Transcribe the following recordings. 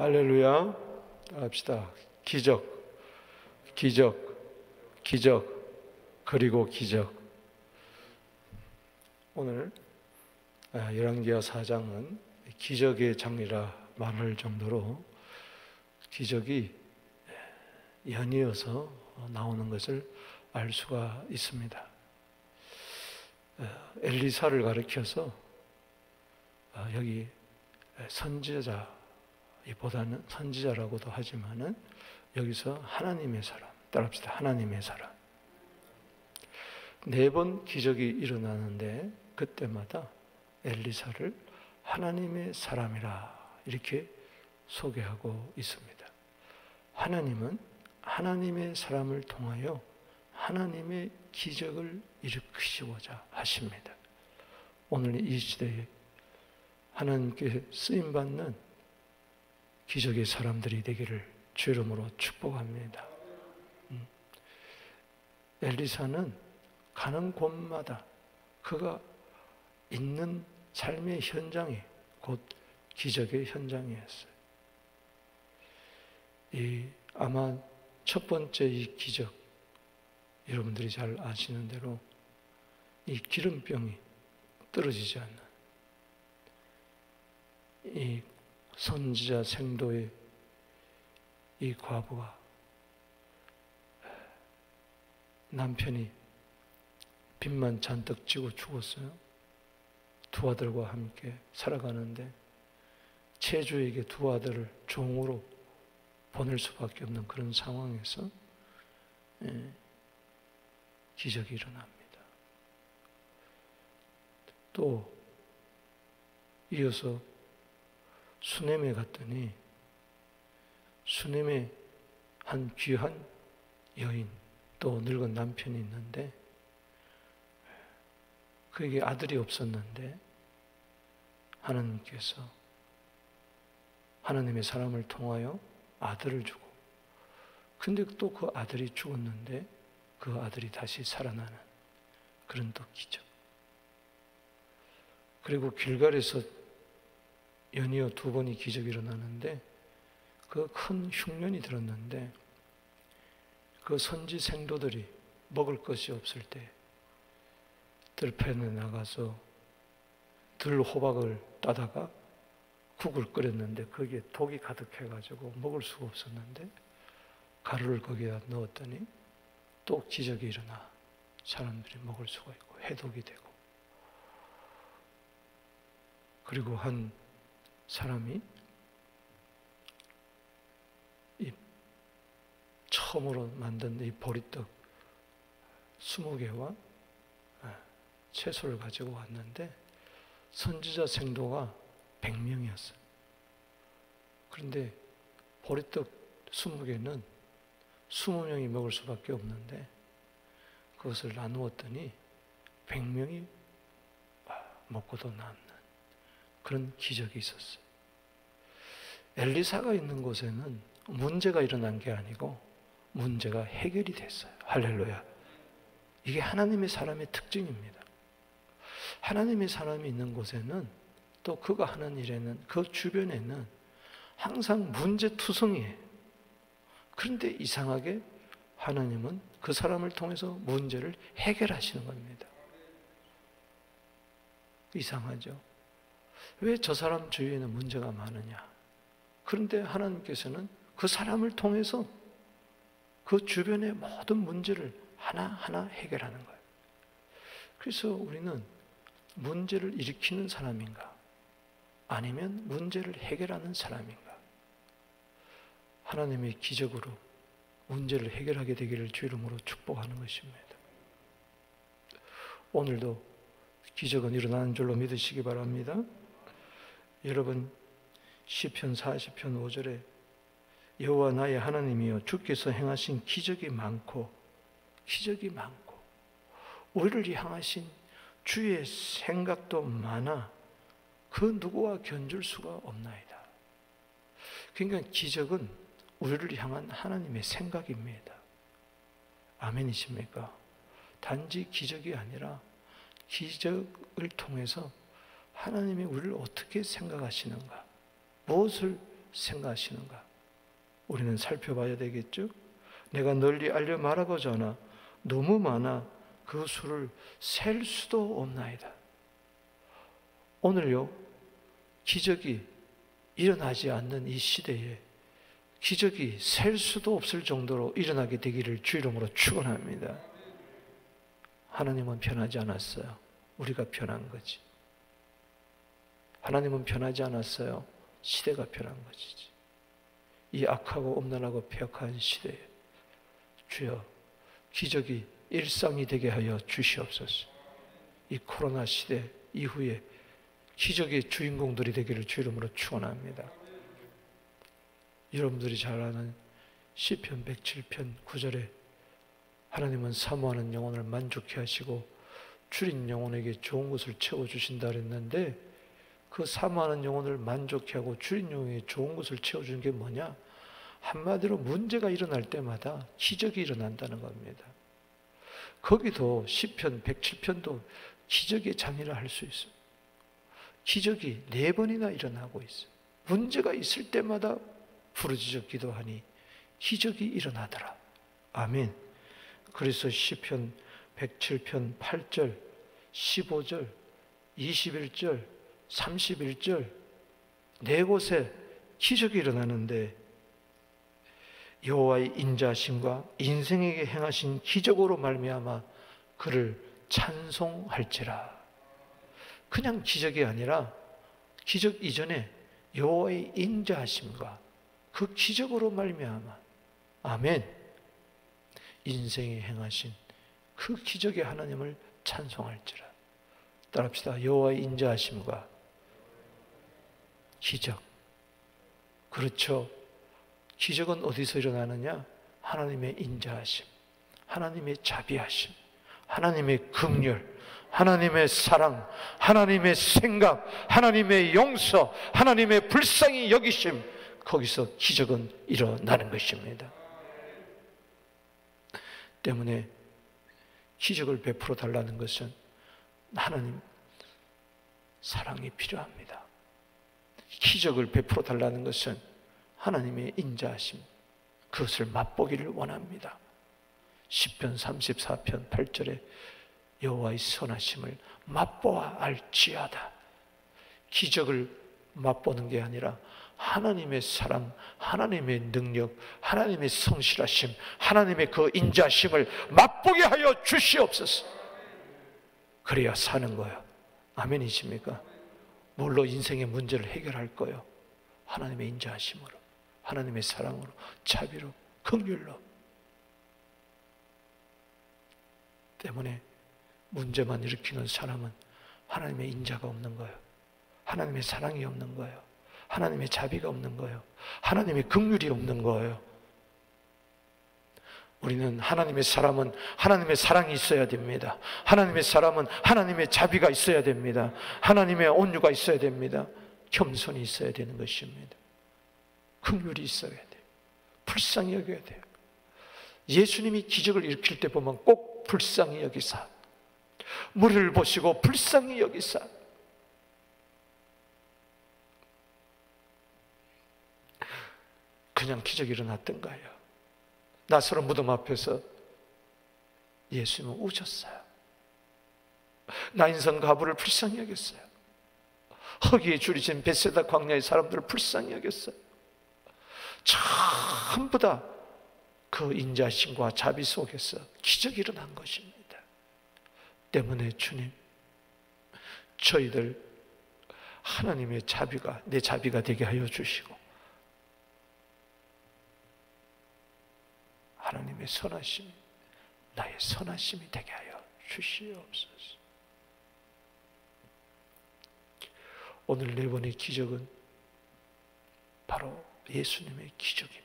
할렐루야. 합시다. 기적, 기적, 기적, 그리고 기적. 오늘 열왕기하 4장은 기적의 장이라 말할 정도로 기적이 연이어서 나오는 것을 알 수가 있습니다. 엘리사를 가리켜서 여기 선지자보다는 선지자라고도 하지만은 여기서 하나님의 사람, 따라합시다. 하나님의 사람. 4번 기적이 일어나는데 그때마다 엘리사를 하나님의 사람이라 이렇게 소개하고 있습니다. 하나님은 하나님의 사람을 통하여 하나님의 기적을 일으키시고자 하십니다. 오늘 이 시대에 하나님께 쓰임받는 기적의 사람들이 되기를 주 이름으로 축복합니다. 엘리사는 가는 곳마다 그가 있는 삶의 현장이 곧 기적의 현장이었어요. 아마 첫 번째 이 기적, 여러분들이 잘 아시는 대로 이 기름병이 떨어지지 않는 이 선지자 생도의 이 과부가 남편이 빚만 잔뜩 지고 죽었어요. 2 아들과 함께 살아가는데 채주에게 2 아들을 종으로 보낼 수밖에 없는 그런 상황에서 기적이 일어납니다. 또 이어서 수넴에 갔더니 수넴에 한 귀한 여인 또 늙은 남편이 있는데 그에게 아들이 없었는데 하나님께서 하나님의 사람을 통하여 아들을 주고 근데 또 그 아들이 죽었는데 그 아들이 다시 살아나는 그런 또 기적. 그리고 길갈에서 연이어 2번이 기적이 일어나는데 그 큰 흉년이 들었는데 그 선지 생도들이 먹을 것이 없을 때 들판에 나가서 들호박을 따다가 국을 끓였는데 거기에 독이 가득해가지고 먹을 수가 없었는데 가루를 거기다 넣었더니 또 기적이 일어나 사람들이 먹을 수가 있고 해독이 되고 그리고 한 사람이 이 처음으로 만든 이 보리떡 20개와 채소를 가지고 왔는데 선지자 생도가 100명이었어요. 그런데 보리떡 20개는 20명이 먹을 수밖에 없는데 그것을 나누었더니 100명이 먹고도 남는 그런 기적이 있었어요. 엘리사가 있는 곳에는 문제가 일어난 게 아니고 문제가 해결이 됐어요. 할렐루야. 이게 하나님의 사람의 특징입니다. 하나님의 사람이 있는 곳에는 또 그가 하는 일에는 그 주변에는 항상 문제투성이에요. 그런데 이상하게 하나님은 그 사람을 통해서 문제를 해결하시는 겁니다. 이상하죠? 왜 저 사람 주위에는 문제가 많으냐? 그런데 하나님께서는 그 사람을 통해서 그 주변의 모든 문제를 하나하나 해결하는 거예요. 그래서 우리는 문제를 일으키는 사람인가? 아니면 문제를 해결하는 사람인가? 하나님의 기적으로 문제를 해결하게 되기를 주 이름으로 축복하는 것입니다. 오늘도 기적은 일어나는 줄로 믿으시기 바랍니다. 여러분 시편 40편 5절에 여호와 나의 하나님이여 주께서 행하신 기적이 많고 우리를 향하신 주의 생각도 많아 그 누구와 견줄 수가 없나이다. 그러니까 기적은 우리를 향한 하나님의 생각입니다. 아멘이십니까? 단지 기적이 아니라 기적을 통해서 하나님이 우리를 어떻게 생각하시는가, 무엇을 생각하시는가? 우리는 살펴봐야 되겠죠? 내가 널리 알려 말하고자 하나 너무 많아 그 수를 셀 수도 없나이다. 오늘요, 기적이 일어나지 않는 이 시대에 기적이 셀 수도 없을 정도로 일어나게 되기를 주 이름으로 축원합니다. 하나님은 변하지 않았어요. 우리가 변한 거지. 하나님은 변하지 않았어요. 시대가 변한 것이지. 이 악하고 엄난하고 폐역한 시대에 주여 기적이 일상이 되게 하여 주시옵소서. 이 코로나 시대 이후에 기적의 주인공들이 되기를 주 이름으로 축원합니다. 여러분들이 잘 아는 시편 107편 9절에 하나님은 사모하는 영혼을 만족해 하시고 줄인 영혼에게 좋은 것을 채워주신다 그랬는데, 그 사모하는 영혼을 만족해 하고 줄인 영혼에게 좋은 것을 채워주는 게 뭐냐? 한마디로 문제가 일어날 때마다 기적이 일어난다는 겁니다. 거기도 시편 107편도 기적의 장이라 할 수 있어요. 기적이 4번이나 일어나고 있어요. 문제가 있을 때마다 부르짖어 기도하니 기적이 일어나더라. 아멘. 그래서 시편 107편 8절, 15절, 21절, 31절 4곳에 기적이 일어나는데, 여호와의 인자하심과 인생에게 행하신 기적으로 말미암아 그를 찬송할지라. 그냥 기적이 아니라 기적 이전에 여호와의 인자하심과 그 기적으로 말미암아, 아멘, 인생에 행하신 그 기적의 하나님을 찬송할지라. 따라합시다. 여호와의 인자하심과 기적. 그렇죠. 기적은 어디서 일어나느냐? 하나님의 인자하심, 하나님의 자비하심, 하나님의 긍휼, 하나님의 사랑, 하나님의 생각, 하나님의 용서, 하나님의 불쌍히 여기심, 거기서 기적은 일어나는 것입니다. 때문에 기적을 베풀어 달라는 것은 하나님 사랑이 필요합니다. 기적을 베풀어 달라는 것은 하나님의 인자하심, 그것을 맛보기를 원합니다. 시편 34편 8절에 여호와의 선하심을 맛보아 알지어다. 기적을 맛보는 게 아니라 하나님의 사랑, 하나님의 능력, 하나님의 성실하심, 하나님의 그 인자심을 맛보게 하여 주시옵소서. 그래야 사는 거예요. 아멘이십니까? 뭘로 인생의 문제를 해결할 거예요? 하나님의 인자하심으로, 하나님의 사랑으로, 자비로, 긍휼로. 때문에 문제만 일으키는 사람은 하나님의 인자가 없는 거예요. 하나님의 사랑이 없는 거예요. 하나님의 자비가 없는 거예요. 하나님의 긍휼이 없는 거예요. 우리는 하나님의 사람은 하나님의 사랑이 있어야 됩니다. 하나님의 사람은 하나님의 자비가 있어야 됩니다. 하나님의 온유가 있어야 됩니다. 겸손이 있어야 되는 것입니다. 긍휼이 있어야 돼요. 불쌍히 여겨야 돼요. 예수님이 기적을 일으킬 때 보면 꼭 불쌍히 여기사, 무리를 보시고 불쌍히 여기사, 그냥 기적이 일어났던가요? 나사로 무덤 앞에서 예수님은 우셨어요. 나인성 가부를 불쌍히 여겼어요. 허기에 줄이진 벳세다 광야의 사람들을 불쌍히 여겼어요. 전부 다 그 인자심과 자비 속에서 기적이 일어난 것입니다. 때문에 주님, 저희들 하나님의 자비가 내 자비가 되게 하여 주시고, 하나님의 선하심이 나의 선하심이 되게 하여 주시옵소서. 오늘 4번의 기적은 바로 예수님의 기적입니다.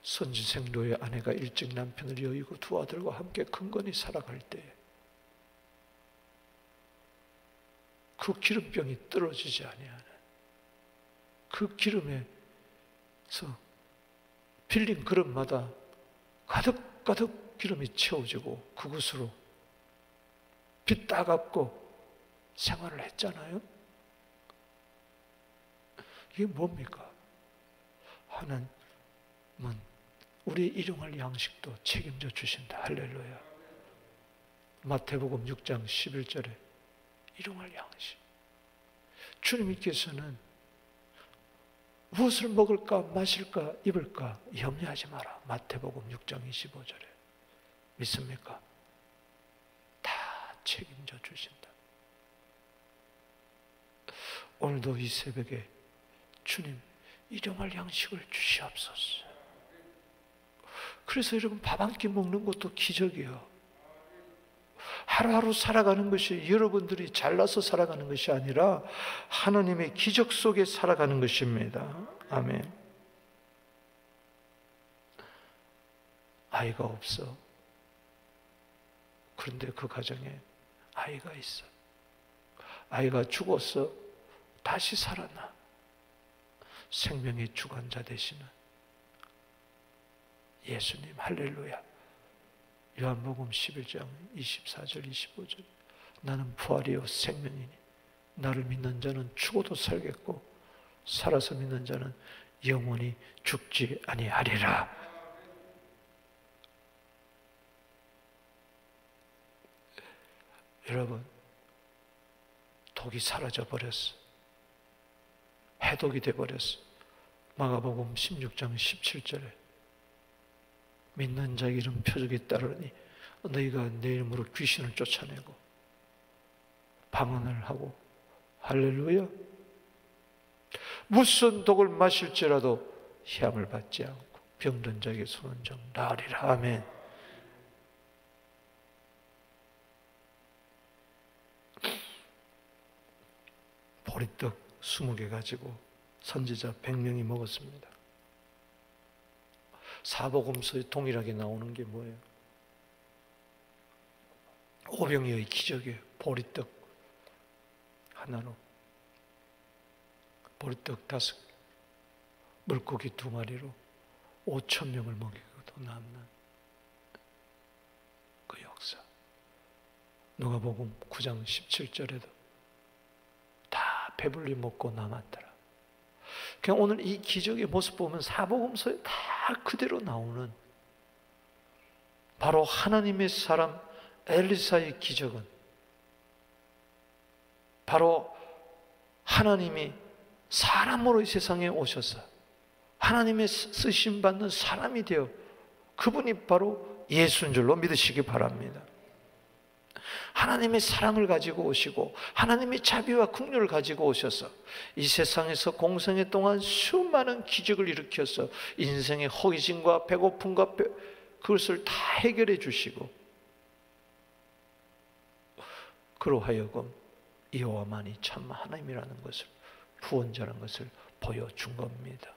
선지생 노의 아내가 일찍 남편을 여의고 2 아들과 함께 근건히 살아갈 때 그 기름병이 떨어지지 아니하는, 그 기름에서 빌린 그릇마다 가득가득 기름이 채워지고 그것으로 빚 따갑고 생활을 했잖아요. 이게 뭡니까? 하나님은 우리 일용할 양식도 책임져 주신다. 할렐루야. 마태복음 6장 11절에 일용할 양식. 주님께서는 무엇을 먹을까, 마실까, 입을까 염려하지 마라. 마태복음 6장 25절에. 믿습니까? 다 책임져 주신다. 오늘도 이 새벽에 주님, 일용할 양식을 주시옵소서. 그래서 여러분, 밥 한 끼 먹는 것도 기적이에요. 하루하루 살아가는 것이 여러분들이 잘나서 살아가는 것이 아니라 하나님의 기적 속에 살아가는 것입니다. 아멘. 아이가 없어. 그런데 그 가정에 아이가 있어. 아이가 죽었어. 다시 살아나. 생명의 주관자 되시는 예수님. 할렐루야. 요한복음 11장 24절 25절. 나는 부활이요 생명이니 나를 믿는 자는 죽어도 살겠고 살아서 믿는 자는 영원히 죽지 아니하리라. 여러분, 독이 사라져 버렸어. 해독이 돼 버렸어. 마가복음 16장 17절에 믿는 자 이름 표적에 따르니 너희가 내 이름으로 귀신을 쫓아내고 방언을 하고, 할렐루야, 무슨 독을 마실지라도 희함을 받지 않고 병든 자에게 손은 정 나으리라. 아멘. 보리떡 20개 가지고 선지자 100명이 먹었습니다. 사복음서에 동일하게 나오는 게 뭐예요? 오병이어의 기적이에요. 보리떡 하나로 보리떡 5개, 물고기 2마리로 5,000명을 먹이고도 남는 그 역사. 누가복음 9장 17절에도 다 배불리 먹고 남았더라. 그냥 오늘 이 기적의 모습 보면 사복음서에 다 그대로 나오는 바로 하나님의 사람 엘리사의 기적은 바로 하나님이 사람으로 이 세상에 오셔서 하나님의 쓰심 받는 사람이 되어 그분이 바로 예수인 줄로 믿으시기 바랍니다. 하나님의 사랑을 가지고 오시고 하나님의 자비와 긍휼을 가지고 오셔서 이 세상에서 공생애 동안 수많은 기적을 일으켜서 인생의 허기짐과 배고픔과 그것을 다 해결해 주시고 그로 하여금 여호와만이 참 하나님이라는 것을, 구원자라는 것을 보여준 겁니다.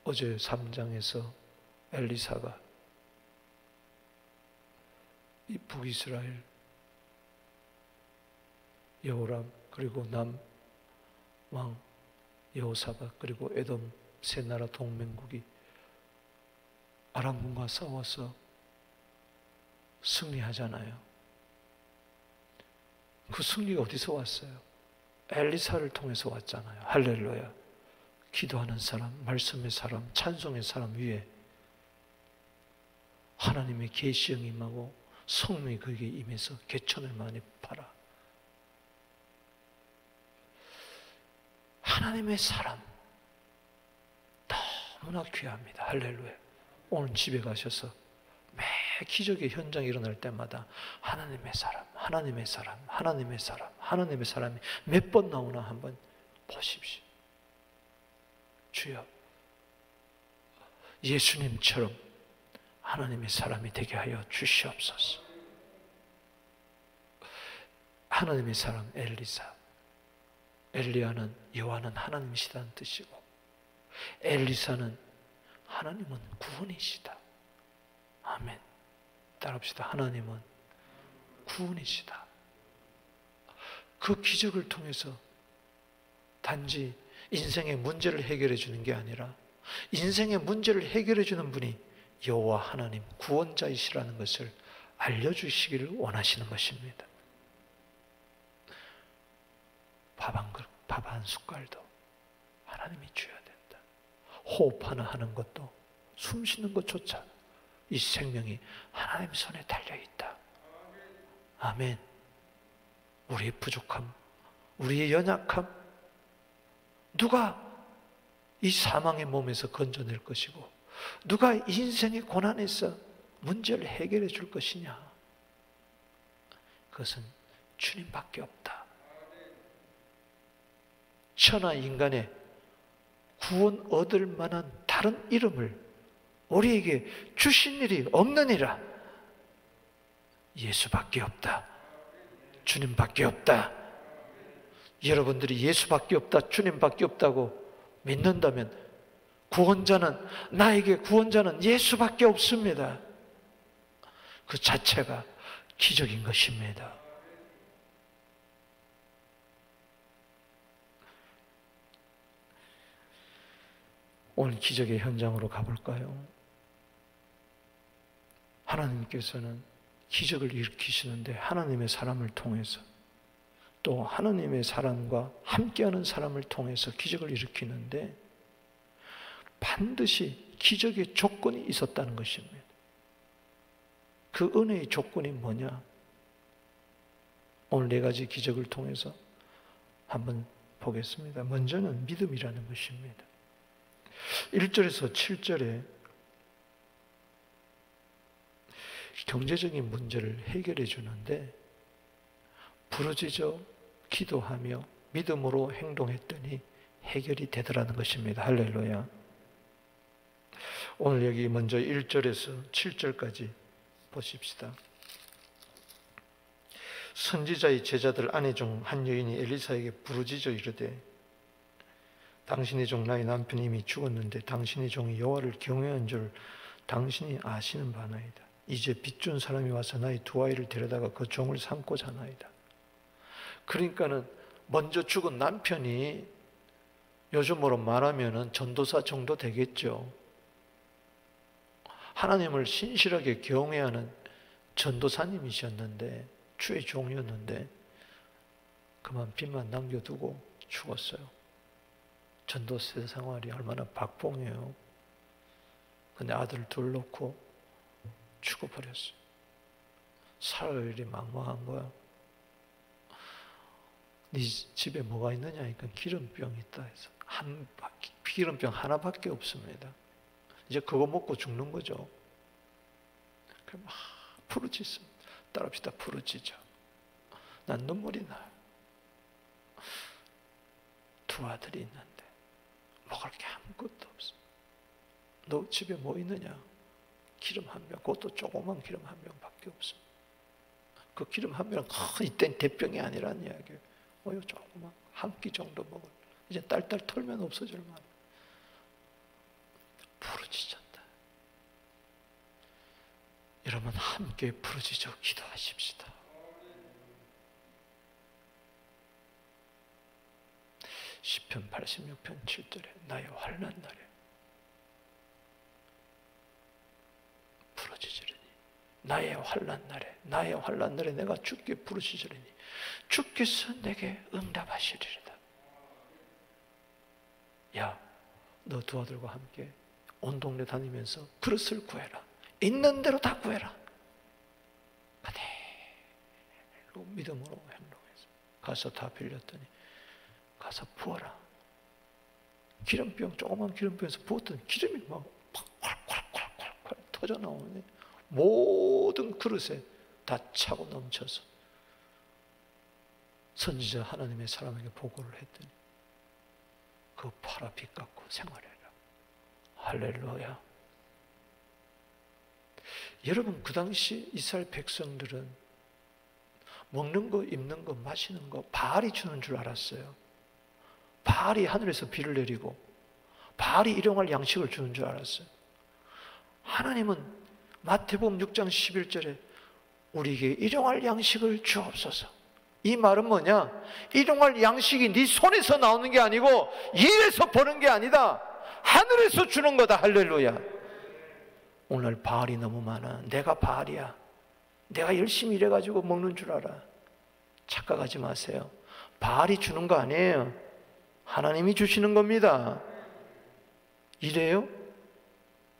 어제 3장에서 엘리사가 이 북이스라엘 여호람 그리고 남왕 여호사밧 그리고 에돔 세 나라 동맹국이 아람군과 싸워서 승리하잖아요. 그 승리가 어디서 왔어요? 엘리사를 통해서 왔잖아요. 할렐루야. 기도하는 사람, 말씀의 사람, 찬송의 사람 위에 하나님의 계시형이 임하고 성령이 그에게 임해서 개천을 많이 팔아. 하나님의 사람 너무나 귀합니다. 할렐루야. 오늘 집에 가셔서 매 기적의 현장이 일어날 때마다 하나님의 사람, 하나님의 사람, 하나님의 사람, 하나님의 사람이 몇 번 나오나 한번 보십시오. 주여, 예수님처럼 하나님의 사람이 되게 하여 주시옵소서. 하나님의 사람 엘리사, 엘리야는 여호와는 하나님이시다는 뜻이고 엘리사는 하나님은 구원이시다. 아멘. 따라합시다. 하나님은 구원이시다. 그 기적을 통해서 단지 인생의 문제를 해결해 주는 게 아니라 인생의 문제를 해결해 주는 분이 여호와 하나님 구원자이시라는 것을 알려주시기를 원하시는 것입니다. 밥 한 숟갈도 하나님이 줘야 된다. 호흡 하나 하는 것도, 숨 쉬는 것조차 이 생명이 하나님 손에 달려있다. 아멘. 우리의 부족함, 우리의 연약함, 누가 이 사망의 몸에서 건져낼 것이고, 누가 이 인생의 고난에서 문제를 해결해 줄 것이냐? 그것은 주님밖에 없다. 천하 인간의 구원 얻을 만한 다른 이름을 우리에게 주신 일이 없느니라. 예수밖에 없다. 주님밖에 없다. 여러분들이 예수밖에 없다, 주님밖에 없다고 믿는다면 나에게 구원자는 예수밖에 없습니다. 그 자체가 기적인 것입니다. 오늘 기적의 현장으로 가볼까요? 하나님께서는 기적을 일으키시는데 하나님의 사람을 통해서, 또 하나님의 사람과 함께하는 사람을 통해서 기적을 일으키는데 반드시 기적의 조건이 있었다는 것입니다. 그 은혜의 조건이 뭐냐? 오늘 4가지 기적을 통해서 한번 보겠습니다. 먼저는 믿음이라는 것입니다. 1절에서 7절에 경제적인 문제를 해결해 주는데, 부르짖어 기도하며 믿음으로 행동했더니 해결이 되더라는 것입니다. 할렐루야. 오늘 여기 먼저 1절에서 7절까지 보십시다. 선지자의 제자들 아내 중 한 여인이 엘리사에게 부르짖어 이르되, 당신의 종 나의 남편이 이미 죽었는데 당신의 종이 여호와를 경외한 줄 당신이 아시는 바나이다. 이제 빚준 사람이 와서 나의 2 아이를 데려다가 그 종을 삼고자 하나이다. 그러니까는 먼저 죽은 남편이 요즘으로 말하면 전도사 정도 되겠죠. 하나님을 신실하게 경외하는 전도사님이셨는데, 주의 종이었는데 그만 빚만 남겨두고 죽었어요. 전도사 생활이 얼마나 박봉이에요. 근데 아들 둘 놓고 죽어버렸어요. 살 일이 막막한 거야. 네 집에 뭐가 있느냐 하니까 기름병 있다 해서 기름병 하나밖에 없습니다. 이제 그거 먹고 죽는 거죠. 그럼 막 부르짖습니다. 따라합시다. 부르짖어. 난 눈물이 나요. 2 아들이 있는데 먹을 게 아무것도 없어. 너 집에 뭐 있느냐? 기름 한 병, 그것도 조그만 기름 한 병밖에 없어. 그 기름 한 병은 이땐 대병이 아니란 이야기예요. 조그만 한 끼 정도 먹을. 이제 딸딸 털면 없어질 만해. 부르짖었다. 여러분 함께 부르짖어 기도하십시다. 시편 86편 7절에 나의 환난 날에 부르짖으리니, 나의 환난 날에 내가 주께 부르짖으리니 주께서 내게 응답하시리이다. 야, 너 2 아들과 함께 온 동네 다니면서 그릇을 구해라. 있는 대로 다 구해라. 그대로 믿음으로 행동해서 가서 다 빌렸더니 가서 부어라. 기름병, 조그만 기름병에서 부었더니 기름이 막 콸콸콸콸콸 터져 나오네. 모든 그릇에 다 차고 넘쳐서 선지자 하나님의 사람에게 보고를 했더니 그 팔아 빚 갚고 생활해라. 할렐루야. 여러분, 그 당시 이스라엘 백성들은 먹는 거, 입는 거, 마시는 거 바알이 주는 줄 알았어요. 바알이 하늘에서 비를 내리고 바알이 일용할 양식을 주는 줄 알았어요. 하나님은 마태복음 6장 11절에 우리에게 일용할 양식을 주옵소서. 이 말은 뭐냐? 일용할 양식이 네 손에서 나오는 게 아니고 일에서 버는 게 아니다. 하늘에서 주는 거다. 할렐루야. 오늘 바알이 너무 많아. 내가 바알이야. 내가 열심히 일해가지고 먹는 줄 알아. 착각하지 마세요. 바알이 주는 거 아니에요. 하나님이 주시는 겁니다. 이래요?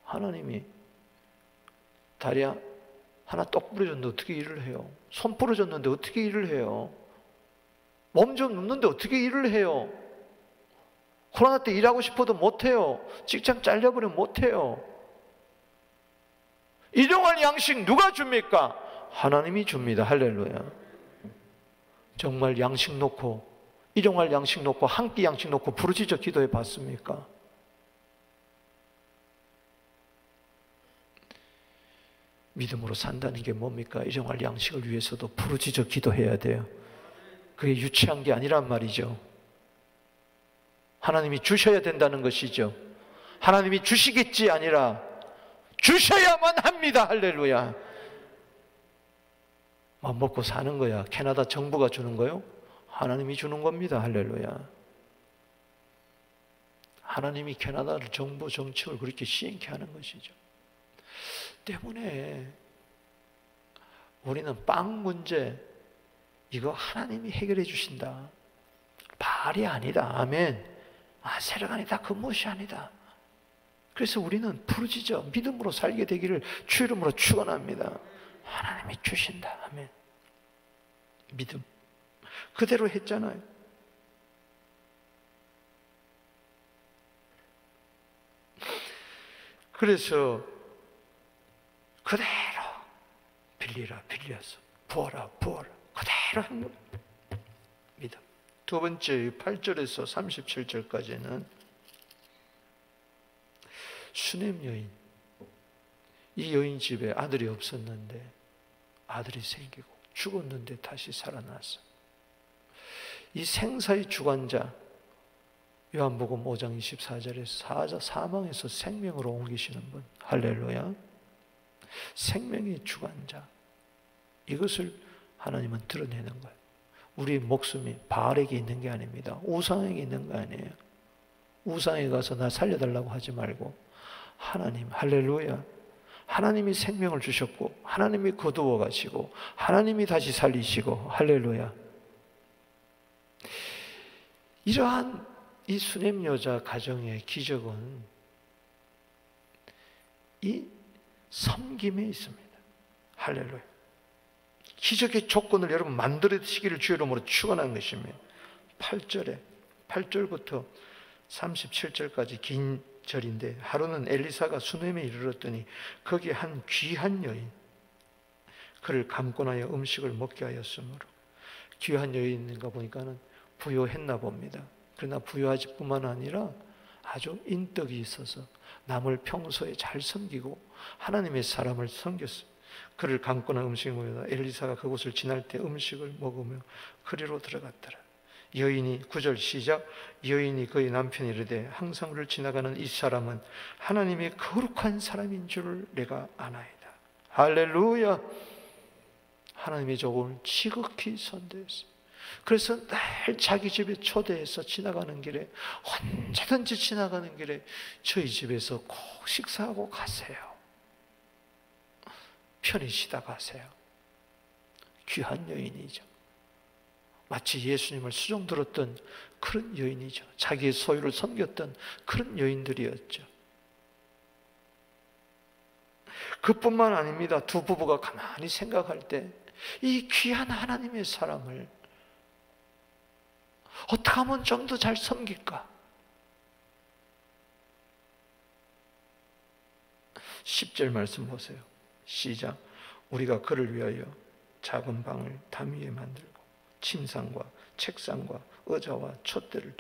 하나님이 다리 하나 똑 부러졌는데 어떻게 일을 해요? 손 부러졌는데 어떻게 일을 해요? 몸 좀 눕는데 어떻게 일을 해요? 코로나 때 일하고 싶어도 못해요. 직장 잘려버리면 못해요. 일용할 양식 누가 줍니까? 하나님이 줍니다. 할렐루야. 정말 양식 놓고, 일용할 양식 놓고, 한 끼 양식 놓고 부르짖어 기도해 봤습니까? 믿음으로 산다는 게 뭡니까? 일용할 양식을 위해서도 부르짖어 기도해야 돼요. 그게 유치한 게 아니란 말이죠. 하나님이 주셔야 된다는 것이죠. 하나님이 주시겠지 아니라 주셔야만 합니다. 할렐루야. 맘 먹고 사는 거야. 캐나다 정부가 주는 거요? 하나님이 주는 겁니다. 할렐루야. 하나님이 캐나다를 정부 정책을 그렇게 시행케 하는 것이죠. 때문에 우리는 빵 문제 이거 하나님이 해결해 주신다. 바알이 아니다. 아멘. 아세라가 아니다. 그 무엇이 아니다. 그래서 우리는 부르짖어 믿음으로 살게 되기를 주 이름으로 축원합니다. 하나님이 주신다. 아멘. 믿음. 그대로 했잖아요. 그래서 그대로 빌리라 빌려서 부어라 부어라 그대로 한 겁니다. 믿음. 두 번째 8절에서 37절까지는 수넴 여인, 이 여인 집에 아들이 없었는데 아들이 생기고 죽었는데 다시 살아났어. 이 생사의 주관자, 요한복음 5장 24절에 사망에서 생명으로 옮기시는 분, 할렐루야. 생명의 주관자, 이것을 하나님은 드러내는 거예요. 우리의 목숨이 바알에게 있는 게 아닙니다. 우상에게 있는 거 아니에요. 우상에 가서 나 살려달라고 하지 말고 하나님, 할렐루야. 하나님이 생명을 주셨고 하나님이 거두어 가시고 하나님이 다시 살리시고, 할렐루야. 이러한 이 수넴 여자 가정의 기적은 이 섬김에 있습니다. 할렐루야. 기적의 조건을 여러분 만들어시기를 주의 이름으로 축원하는 것입니다. 8절부터 37절까지 긴 절인데, 하루는 엘리사가 수넴에 이르렀더니 거기에 한 귀한 여인, 그를 감고 나여 음식을 먹게 하였으므로, 귀한 여인인가 보니까는 부유했나 봅니다. 그러나 부유하지 뿐만 아니라 아주 인덕이 있어서 남을 평소에 잘 섬기고 하나님의 사람을 섬겼어요. 그를 감고나 음식을 먹으다 엘리사가 그곳을 지날 때 음식을 먹으며 그리로 들어갔더라. 여인이 9절 시작. 여인이 그의 남편이 이르되 항상 우리를 지나가는 이 사람은 하나님의 거룩한 사람인 줄을 내가 아나이다. 할렐루야. 하나님의 조공을 지극히 선대했어요. 그래서 늘 자기 집에 초대해서 지나가는 길에, 언제든지 지나가는 길에 저희 집에서 꼭 식사하고 가세요. 편히 쉬다 가세요. 귀한 여인이죠. 마치 예수님을 수종 들었던 그런 여인이죠. 자기의 소유를 섬겼던 그런 여인들이었죠. 그뿐만 아닙니다. 두 부부가 가만히 생각할 때 이 귀한 하나님의 사람을 어떻게 하면 좀 더 잘 섬길까? 10절 말씀 보세요. 시작. 우리가 그를 위하여 작은 방을 담 위에 만들고 침상과 책상과 의자와 촛대를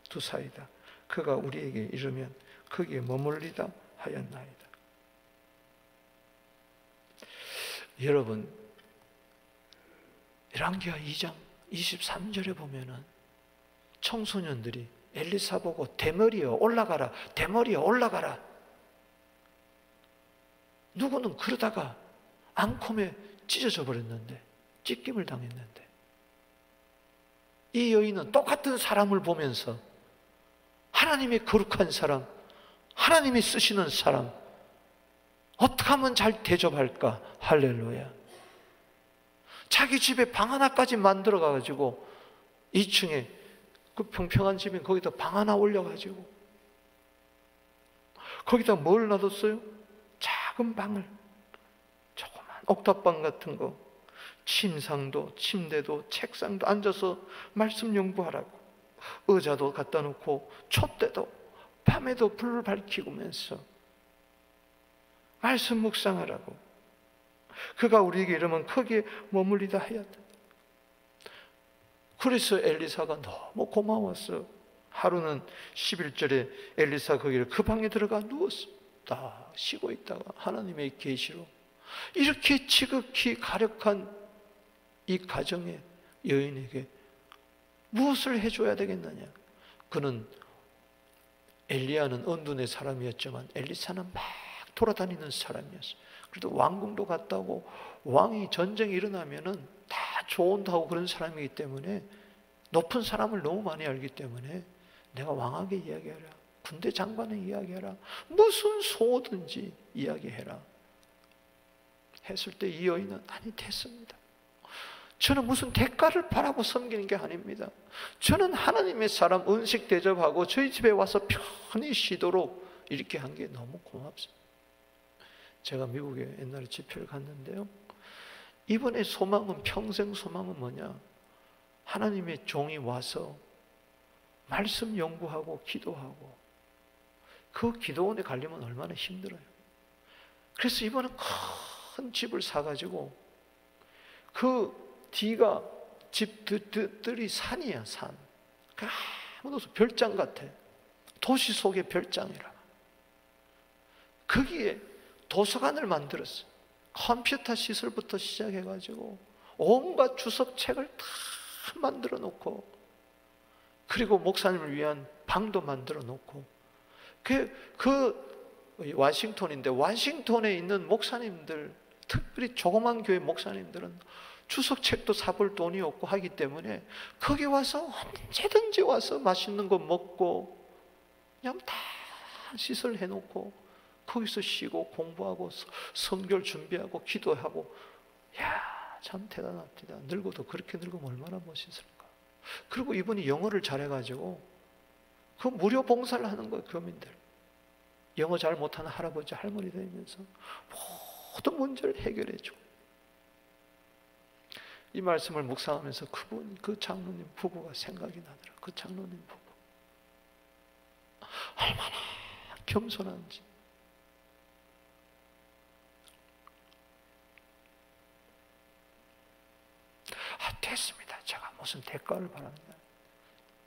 두사이다. 그가 우리에게 이르면 거기에 머물리다 하였나이다. 여러분, 열왕기하 2장 23절에 보면은 청소년들이 엘리사 보고 대머리여 올라가라, 대머리여 올라가라. 누구는 그러다가 앙콤에 찢어져 버렸는데, 찢김을 당했는데, 이 여인은 똑같은 사람을 보면서 하나님의 거룩한 사람, 하나님이 쓰시는 사람, 어떻게 하면 잘 대접할까? 할렐루야. 자기 집에 방 하나까지 만들어 가지고 2층에 그 평평한 집인 거기다 방 하나 올려가지고 거기다 뭘 놔뒀어요? 작은 방을, 조그만 옥탑방 같은 거, 침상도 침대도 책상도 앉아서 말씀 연구하라고, 의자도 갖다 놓고 촛대도 밤에도 불을 밝히면서 말씀 묵상하라고. 그가 우리에게 이러면 거기에 머물리다 해야 돼. 그래서 엘리사가 너무 고마웠어. 하루는 11절에 엘리사 거기를 그 방에 들어가 누웠어. 딱 쉬고 있다가 하나님의 계시로 이렇게 지극히 가력한 이 가정의 여인에게 무엇을 해줘야 되겠느냐. 그는 엘리야는 언둔의 사람이었지만 엘리사는 막 돌아다니는 사람이었어. 그래도 왕궁도 갔다 오고 왕이 전쟁이 일어나면은 다 조언하고 그런 사람이기 때문에 높은 사람을 너무 많이 알기 때문에 내가 왕에게 이야기해라, 군대 장관에 이야기해라, 무슨 소든지 이야기해라 했을 때 이 여인은 아니 됐습니다. 저는 무슨 대가를 바라고 섬기는 게 아닙니다. 저는 하나님의 사람 은식 대접하고 저희 집에 와서 편히 쉬도록 이렇게 한 게 너무 고맙습니다. 제가 미국에 옛날에 집회를 갔는데요, 이번에 소망은, 평생 소망은 뭐냐? 하나님의 종이 와서 말씀 연구하고 기도하고, 그 기도원에 가려면 얼마나 힘들어요. 그래서 이번에 큰 집을 사가지고 그 뒤가 집들이 산이야, 산. 아무도 별장 같아. 도시 속의 별장이라. 거기에 도서관을 만들었어. 컴퓨터 시설부터 시작해가지고 온갖 주석책을 다 만들어 놓고, 그리고 목사님을 위한 방도 만들어 놓고, 워싱턴인데 워싱턴에 있는 목사님들, 특별히 조그만 교회 목사님들은 주석책도 사볼 돈이 없고 하기 때문에 거기 와서 언제든지 와서 맛있는 거 먹고 그냥 다 시설해 놓고 거기서 쉬고 공부하고 성결 준비하고 기도하고. 야, 참 대단합니다. 늙어도 그렇게 늙으면 얼마나 멋있을까. 그리고 이분이 영어를 잘해가지고 그 무료 봉사를 하는 거예요. 교민들, 영어 잘 못하는 할아버지 할머니 되면서 모든 문제를 해결해 주고. 이 말씀을 묵상하면서 그 장로님 부부가 생각이 나더라. 그 장로님 부부 얼마나 겸손한지. 됐습니다. 제가 무슨 대가를 바랍니다.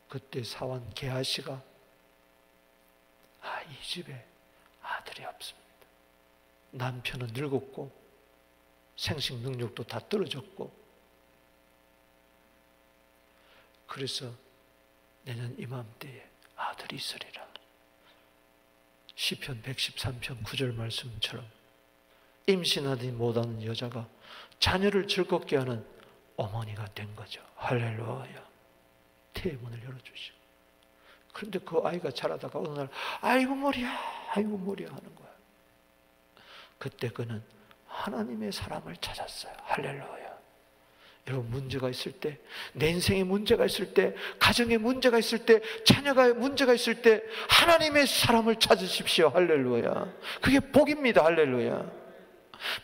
그때 사원 게하시가 이 집에 아들이 없습니다. 남편은 늙었고 생식 능력도 다 떨어졌고, 그래서 내년 이맘때에 아들이 있으리라. 시편 113편 9절 말씀처럼 임신하지 못하는 여자가 자녀를 즐겁게 하는 어머니가 된 거죠. 할렐루야. 태의 문을 열어주시고. 그런데 그 아이가 자라다가 어느 날 아이고 머리야, 아이고 머리야 하는 거야. 그때 그는 하나님의 사람을 찾았어요. 할렐루야. 여러분, 문제가 있을 때, 내 인생에 문제가 있을 때, 가정에 문제가 있을 때, 자녀가 문제가 있을 때 하나님의 사람을 찾으십시오. 할렐루야. 그게 복입니다. 할렐루야.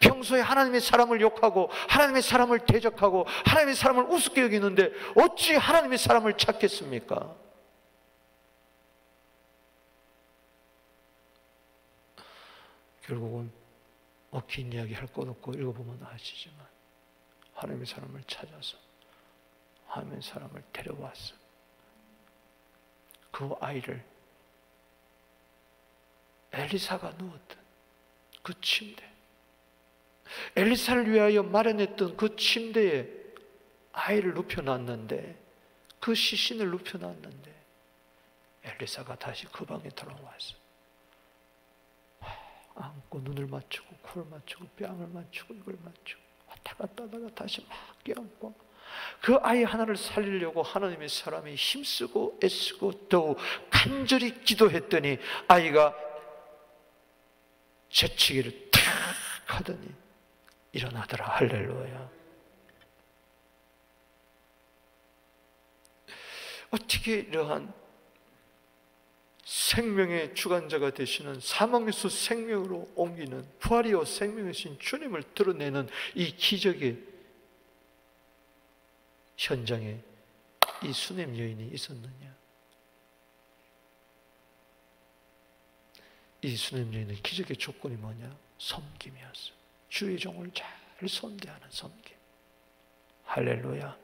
평소에 하나님의 사람을 욕하고 하나님의 사람을 대적하고 하나님의 사람을 우습게 여기는데 어찌 하나님의 사람을 찾겠습니까? 결국은 긴 이야기 할 것 없고 읽어보면 아시지만 하나님의 사람을 찾아서 하나님의 사람을 데려왔어. 그 아이를 엘리사가 누웠던 그 침대, 엘리사를 위하여 마련했던 그 침대에 아이를 눕혀놨는데, 그 시신을 눕혀놨는데 엘리사가 다시 그 방에 돌아왔어. 안고 눈을 맞추고 코를 맞추고 뺨을 맞추고 이걸 맞추고 왔다 갔다 하다가 다시 막 껴안고, 그 아이 하나를 살리려고 하나님의 사람이 힘쓰고 애쓰고 더욱 간절히 기도했더니 아이가 재치기를 탁 하더니 일어나더라. 할렐루야. 어떻게 이러한 생명의 주관자가 되시는, 사망에서 생명으로 옮기는 부활이요 생명이신 주님을 드러내는 이 기적의 현장에 이 수넴 여인이 있었느냐? 이 수넴 여인의 기적의 조건이 뭐냐? 섬김이었어. 주의 종을 잘 섬대하는 섬김. 할렐루야.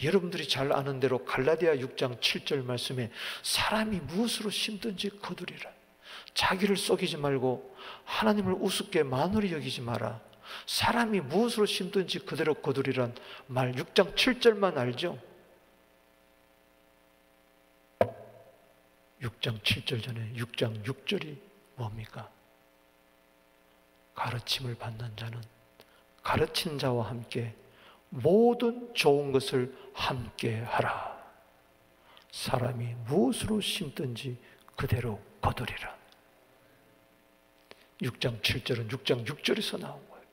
여러분들이 잘 아는 대로 갈라디아 6장 7절 말씀에 사람이 무엇으로 심든지 거두리라. 자기를 속이지 말고 하나님을 우습게 만홀히 여기지 마라. 사람이 무엇으로 심든지 그대로 거두리란 말 6장 7절만 알죠? 6장 7절 전에 6장 6절이 뭡니까? 가르침을 받는 자는 가르치는 자와 함께 모든 좋은 것을 함께 하라. 사람이 무엇으로 심든지 그대로 거두리라. 6장 7절은 6장 6절에서 나온 거예요.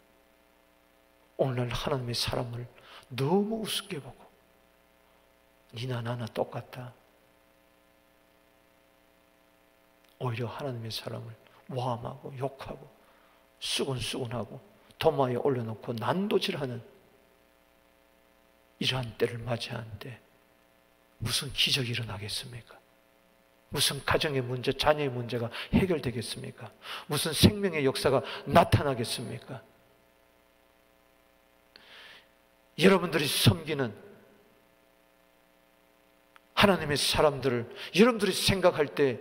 오늘날 하나님의 사람을 너무 우습게 보고 니나 나나 똑같다. 오히려 하나님의 사람을 모함하고 욕하고 수군수군하고 도마에 올려놓고 난도질하는 이러한 때를 맞이하는데 무슨 기적이 일어나겠습니까? 무슨 가정의 문제, 자녀의 문제가 해결되겠습니까? 무슨 생명의 역사가 나타나겠습니까? 여러분들이 섬기는 하나님의 사람들을 여러분들이 생각할 때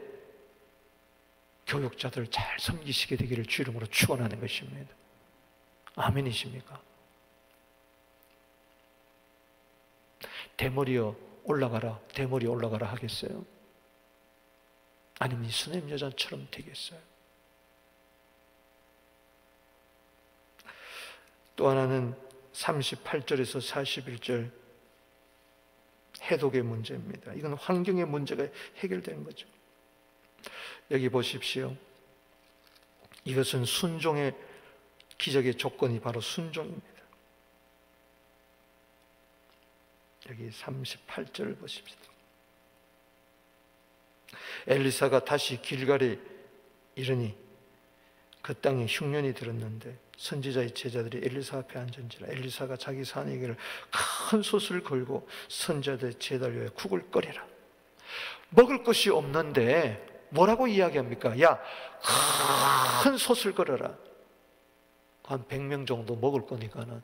교육자들을 잘 섬기시게 되기를 주 이름으로 축원하는 것입니다. 아멘이십니까? 대머리여 올라가라, 대머리 올라가라 하겠어요? 아니면 이 수넴 여자처럼 되겠어요? 또 하나는 38절에서 41절 해독의 문제입니다. 이건 환경의 문제가 해결된 거죠. 여기 보십시오. 이것은 순종의 기적의 조건이 바로 순종입니다. 여기 38절을 보십시오. 엘리사가 다시 길갈에 이르니 그 땅에 흉년이 들었는데 선지자의 제자들이 엘리사 앞에 앉은지라 엘리사가 자기 사내에게를 큰 솥을 걸고 선지자들의 제자들의 국을 끓여라. 먹을 것이 없는데 뭐라고 이야기합니까? 야, 큰 솥을 걸어라. 한 100명 정도 먹을 거니까는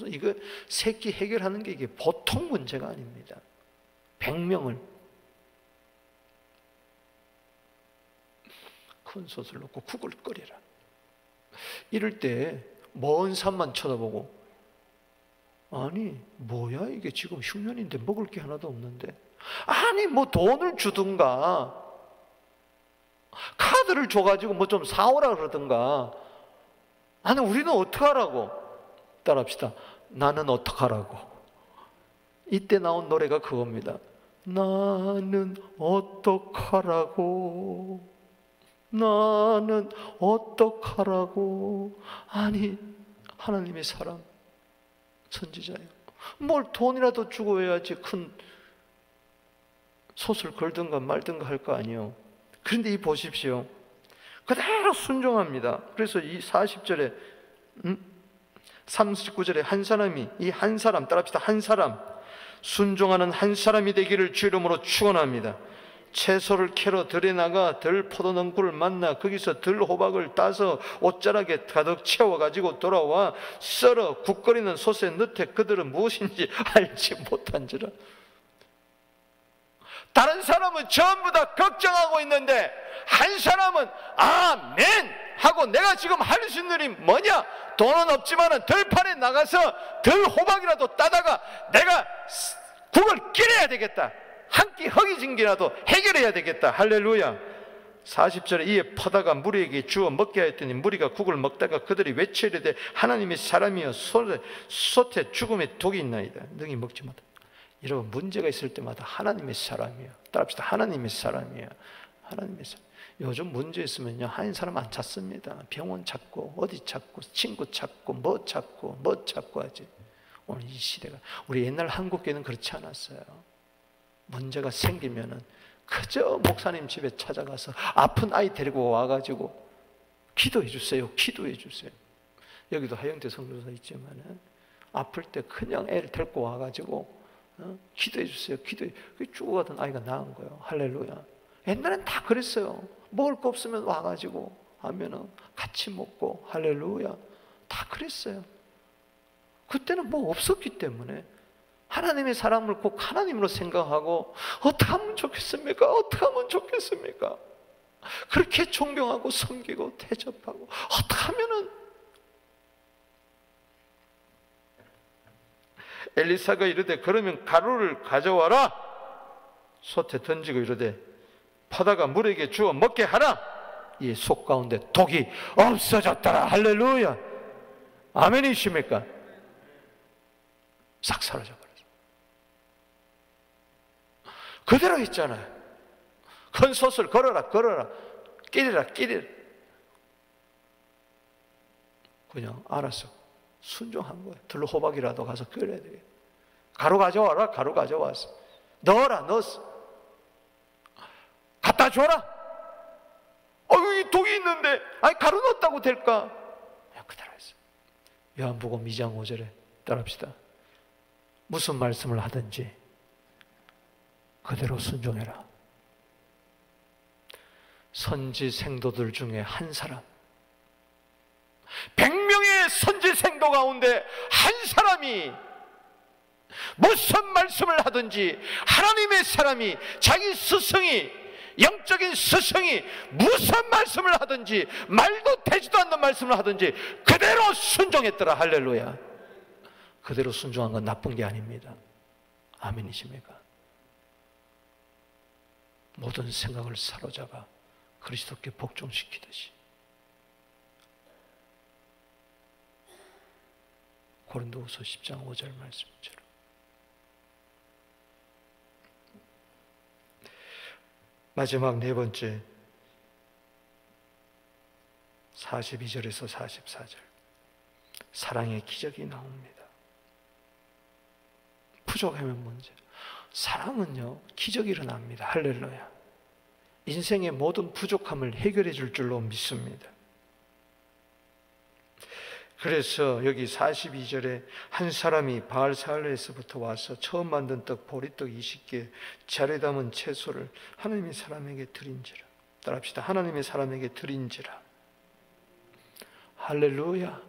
이거 새끼 해결하는 게 이게 보통 문제가 아닙니다. 100명을 큰 솥을 넣고 국을 끓이라. 이럴 때 먼 산만 쳐다보고 아니 뭐야 이게 지금 흉년인데 먹을 게 하나도 없는데 아니 뭐 돈을 주든가 카드를 줘가지고 뭐 좀 사오라 그러든가 아니 우리는 어떡하라고? 따라합시다. 나는 어떡하라고? 이때 나온 노래가 그겁니다. 나는 어떡하라고? 나는 어떡하라고? 아니 하나님의 사람 선지자예요. 뭘 돈이라도 주고 해야지 큰 솥을 걸든가 말든가 할 거 아니에요. 그런데 이 보십시오. 그대로 순종합니다. 그래서 이 40절에 39절에 한 사람이 이 한 사람 따라합시다. 한 사람 순종하는 한 사람이 되기를 주 이름으로 축원합니다. 채소를 캐러 들에 나가 들 포도농구를 만나 거기서 들 호박을 따서 옷자락에 가득 채워가지고 돌아와 썰어 국거리는 솥에 넣되 그들은 무엇인지 알지 못한지라. 다른 사람은 전부 다 걱정하고 있는데 한 사람은 아멘 하고 내가 지금 할 수 있는 일이 뭐냐? 돈은 없지만 들판에 나가서 들 호박이라도 따다가 내가 국을 끓여야 되겠다. 한 끼 허기진기라도 해결해야 되겠다. 할렐루야. 40절에 이에 퍼다가 무리에게 주어 먹게 하였더니 무리가 국을 먹다가 그들이 외치려되 하나님의 사람이여 솥에 죽음의 독이 있나이다. 능히 먹지 못한다. 여러분 문제가 있을 때마다 하나님의 사람이에요. 따라합시다. 하나님의 사람이에요. 하나님의 사람. 요즘 문제 있으면요 한 사람 안 찾습니다. 병원 찾고 어디 찾고 친구 찾고 뭐 찾고 하지. 오늘 이 시대가 우리 옛날 한국교회는 그렇지 않았어요. 문제가 생기면은 그저 목사님 집에 찾아가서 아픈 아이 데리고 와가지고 기도해 주세요. 기도해 주세요. 여기도 하영태 선교사 있지만은 아플 때 그냥 애를 데리고 와가지고 기도해 주세요. 기도해. 죽어가던 아이가 나은 거예요. 할렐루야. 옛날엔 다 그랬어요. 먹을 거 없으면 와가지고 하면은 같이 먹고 할렐루야. 다 그랬어요. 그때는 뭐 없었기 때문에 하나님의 사람을 꼭 하나님으로 생각하고 어떻게 하면 좋겠습니까? 어떻게 하면 좋겠습니까? 그렇게 존경하고 섬기고 대접하고 어떻게 하면은 엘리사가 이르되 그러면 가루를 가져와라. 솥에 던지고 이르되 퍼다가 물에게 주어 먹게 하라. 이 속 가운데 독이 없어졌더라. 할렐루야. 아멘이십니까? 싹 사라져 버렸어요. 그대로 있잖아요. 큰 솥을 걸어라 걸어라 끼리라 끼리라. 그냥 알았어. 순종한 거예요. 들로 호박이라도 가서 끓여야 되겠다. 가루 가져와라. 가루 가져왔어. 넣어라. 넣었어. 갖다 줘라. 여기 독이 있는데 아니 가루 넣었다고 될까? 그냥 그대로 했어요. 요한복음 2장 5절에 따라합시다. 무슨 말씀을 하든지 그대로 순종해라. 선지 생도들 중에 한 사람, 100명의 선지 생도 가운데 한 사람이 무슨 말씀을 하든지 하나님의 사람이 자기 스승이 영적인 스승이 무슨 말씀을 하든지 말도 되지도 않는 말씀을 하든지 그대로 순종했더라. 할렐루야. 그대로 순종한 건 나쁜 게 아닙니다. 아멘이십니까? 모든 생각을 사로잡아 그리스도께 복종시키듯이 고린도후서 10장 5절 말씀처럼 마지막 네 번째 42절에서 44절 사랑의 기적이 나옵니다. 부족하면 문제. 사랑은요 기적이 일어납니다. 할렐루야. 인생의 모든 부족함을 해결해 줄 줄로 믿습니다. 그래서 여기 42절에 한 사람이 바알사알레에서부터 와서 처음 만든 떡 보리떡 20개 자리에 담은 채소를 하나님의 사람에게 드린지라. 따라합시다. 하나님의 사람에게 드린지라. 할렐루야.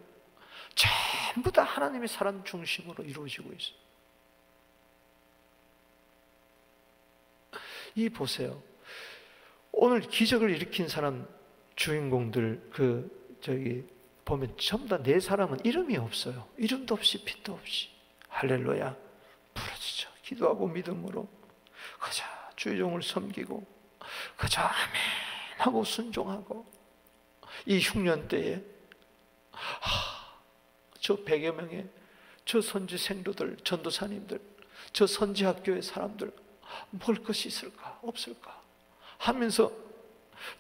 전부 다 하나님의 사람 중심으로 이루어지고 있어요. 이 보세요. 오늘 기적을 일으킨 사람 주인공들 보면 전부 다 네 사람은 이름이 없어요. 이름도 없이 빛도 없이 할렐루야 부르짖어 기도하고 믿음으로 그저 주의 종을 섬기고 그저 아멘 하고 순종하고 이 흉년 때에 저 100여 명의 저 선지 생도들 전도사님들 저 선지 학교의 사람들 먹을 것이 있을까 없을까 하면서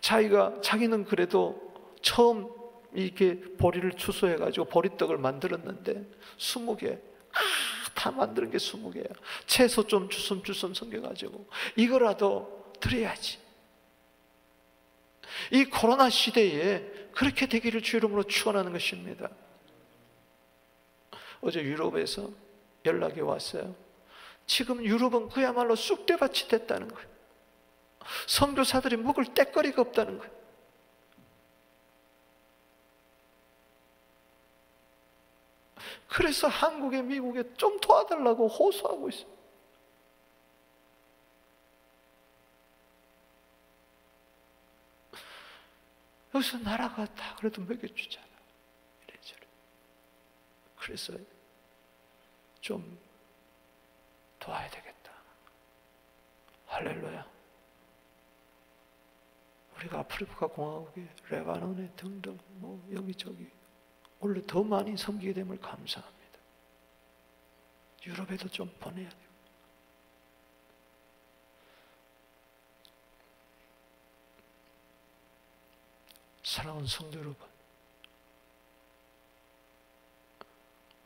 자기는 그래도 처음 이렇게 보리를 추수해가지고 보리떡을 만들었는데 20개 다 만드는 게 20개야. 채소 좀 주섬주섬 섬겨가지고 이거라도 드려야지. 이 코로나 시대에 그렇게 되기를 주 이름으로 축원하는 것입니다. 어제 유럽에서 연락이 왔어요. 지금 유럽은 그야말로 쑥대밭이 됐다는 거예요. 선교사들이 먹을 때거리가 없다는 거예요. 그래서 한국에 미국에 좀 도와달라고 호소하고 있어요. 여기서 나라가 다 그래도 먹여주잖아. 이래저래. 그래서 좀 도와야 되겠다. 할렐루야. 우리가 아프리카 공화국에 레바논에 등등 여기저기 원래 더 많이 섬기게 됨을 감사합니다. 유럽에도 좀 보내야 돼요. 사랑하는 성도 여러분,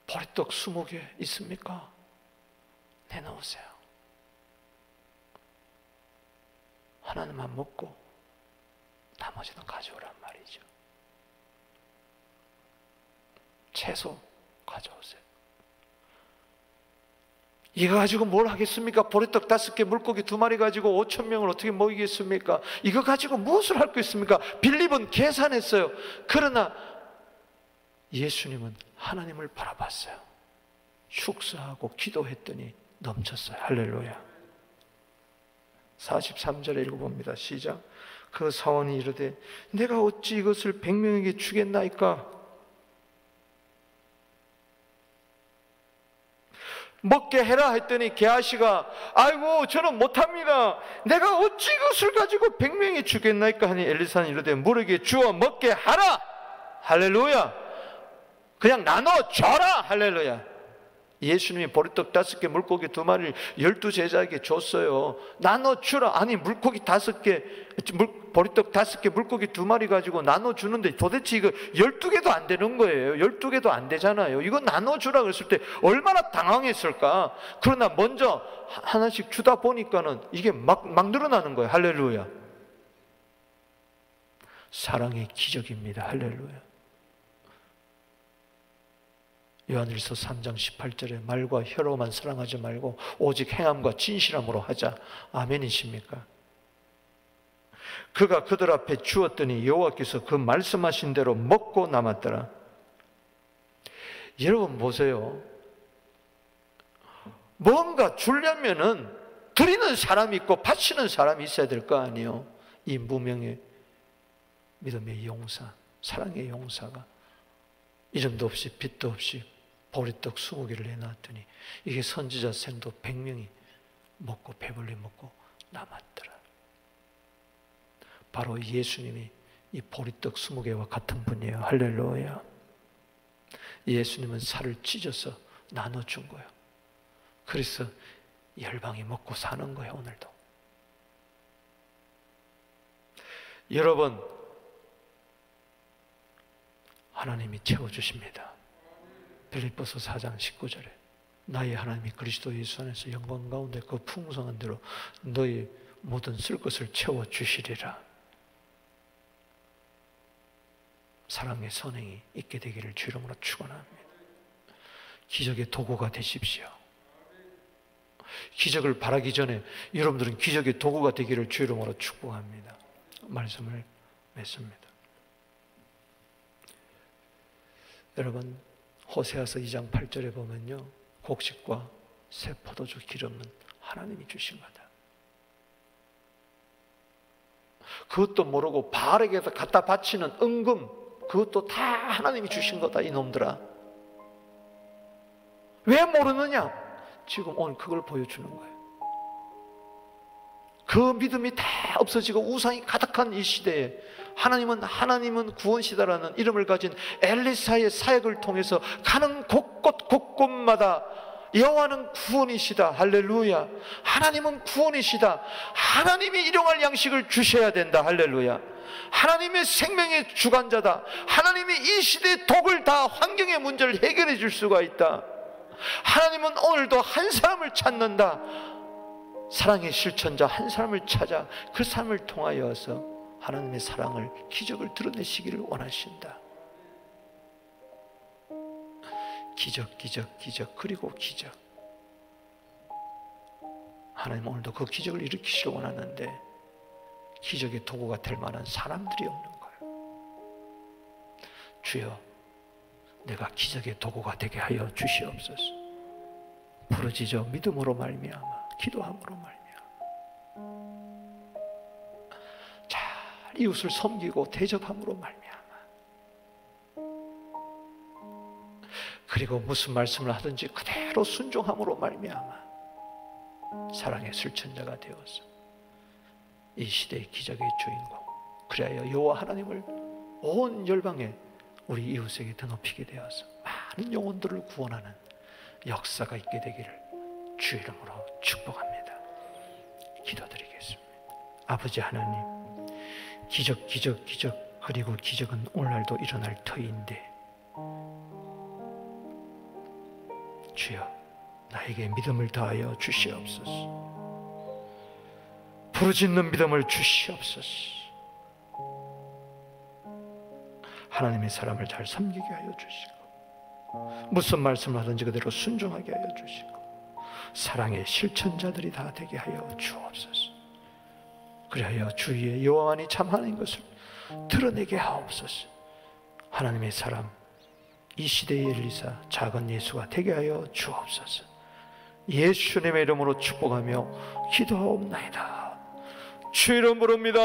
보리떡 20개 있습니까? 내놓으세요. 하나님만 먹고 나머지는 가져오란 말이죠. 채소 가져오세요. 이거 가지고 뭘 하겠습니까? 보리떡 5개, 물고기 2마리 가지고 5,000명을 어떻게 먹이겠습니까? 이거 가지고 무엇을 할 거 있습니까? 빌립은 계산했어요. 그러나 예수님은 하나님을 바라봤어요. 축사하고 기도했더니 넘쳤어요. 할렐루야. 43절에 읽어봅니다. 시작. 그 사원이 이르되 내가 어찌 이것을 100명에게 주겠나이까? 먹게 해라 했더니 게하시가 아이고 저는 못합니다. 내가 어찌 이것을 가지고 100명에 주겠나이까 하니 엘리사는 이르되 무르게 주어 먹게 하라. 할렐루야. 그냥 나눠줘라. 할렐루야. 예수님이 보리떡 5개, 물고기 2마리를 12제자에게 줬어요. 나눠주라. 아니 물고기 5개, 보리떡 5개, 물고기 2마리 가지고 나눠주는데 도대체 이거 12개도 안 되는 거예요. 12개도 안 되잖아요. 이거 나눠주라 그랬을 때 얼마나 당황했을까. 그러나 먼저 하나씩 주다 보니까는 이게 막 늘어나는 거예요. 할렐루야. 사랑의 기적입니다. 할렐루야. 요한일서 3장 18절에 말과 혀로만 사랑하지 말고 오직 행함과 진실함으로 하자. 아멘이십니까? 그가 그들 앞에 주었더니 여호와께서 그 말씀하신 대로 먹고 남았더라. 여러분 보세요. 뭔가 주려면은 드리는 사람이 있고 바치는 사람이 있어야 될 거 아니에요. 이 무명의 믿음의 용사, 사랑의 용사가 이름도 없이 빛도 없이 보리떡 20개를 내놨더니 이게 선지자 생도 100명이 먹고 배불리 먹고 남았더라. 바로 예수님이 이 보리떡 20개와 같은 분이에요. 할렐루야. 예수님은 살을 찢어서 나눠준 거예요. 그래서 열방이 먹고 사는 거예요. 오늘도. 여러분, 하나님이 채워주십니다. 빌립보서 4장 19절에 나의 하나님이 그리스도 예수 안에서 영광 가운데 그 풍성한 대로 너희 모든 쓸 것을 채워주시리라. 사랑의 선행이 있게 되기를 주 이름으로 축원합니다. 기적의 도구가 되십시오. 기적을 바라기 전에 여러분들은 기적의 도구가 되기를 주 이름으로 축복합니다. 말씀을 맺습니다. 여러분, 호세아서 2장 8절에 보면요, 곡식과 새 포도주 기름은 하나님이 주신 거다. 그것도 모르고 바알에게 갖다 바치는 은금, 그것도 다 하나님이 주신 거다. 이놈들아, 왜 모르느냐? 지금 오늘 그걸 보여주는 거예요. 그 믿음이 다 없어지고 우상이 가득한 이 시대에 하나님은 구원시다라는 이름을 가진 엘리사의 사역을 통해서 가는 곳곳마다 여호와는 구원이시다. 할렐루야. 하나님은 구원이시다. 하나님이 일용할 양식을 주셔야 된다. 할렐루야. 하나님의 생명의 주관자다. 하나님이 이 시대의 독을 다 환경의 문제를 해결해 줄 수가 있다. 하나님은 오늘도 한 사람을 찾는다. 사랑의 실천자 한 사람을 찾아 그 사람을 통하여서 하나님의 사랑을, 기적을 드러내시기를 원하신다. 기적, 기적, 기적, 그리고 기적. 하나님 오늘도 그 기적을 일으키시길 원하는데 기적의 도구가 될 만한 사람들이 없는 거예요. 주여, 내가 기적의 도구가 되게 하여 주시옵소서. 부르짖어 믿음으로 말미암아, 기도함으로 말미암아 잘 이웃을 섬기고 대접함으로 말미암아, 그리고 무슨 말씀을 하든지 그대로 순종함으로 말미암아 사랑의 실천자가 되어서 이 시대의 기적의 주인공, 그리하여 여호와 하나님을 온 열방에 우리 이웃에게 드높이게 되어서 많은 영혼들을 구원하는 역사가 있게 되기를 주 이름으로 축복합니다. 기도드리겠습니다. 아버지 하나님, 기적, 기적, 기적, 그리고 기적은 오늘날도 일어날 터인데 주여, 나에게 믿음을 더하여 주시옵소서. 부르짖는 믿음을 주시옵소서. 하나님의 사람을 잘 섬기게 하여 주시고, 무슨 말씀을 하든지 그대로 순종하게 하여 주시고, 사랑의 실천자들이 다 되게 하여 주옵소서. 그리하여 주위에 여호와만이 참 하나님인 것을 드러내게 하옵소서. 하나님의 사람, 이 시대의 엘리사, 작은 예수가 되게 하여 주옵소서. 예수님의 이름으로 축복하며 기도하옵나이다. 주 이름 부릅니다.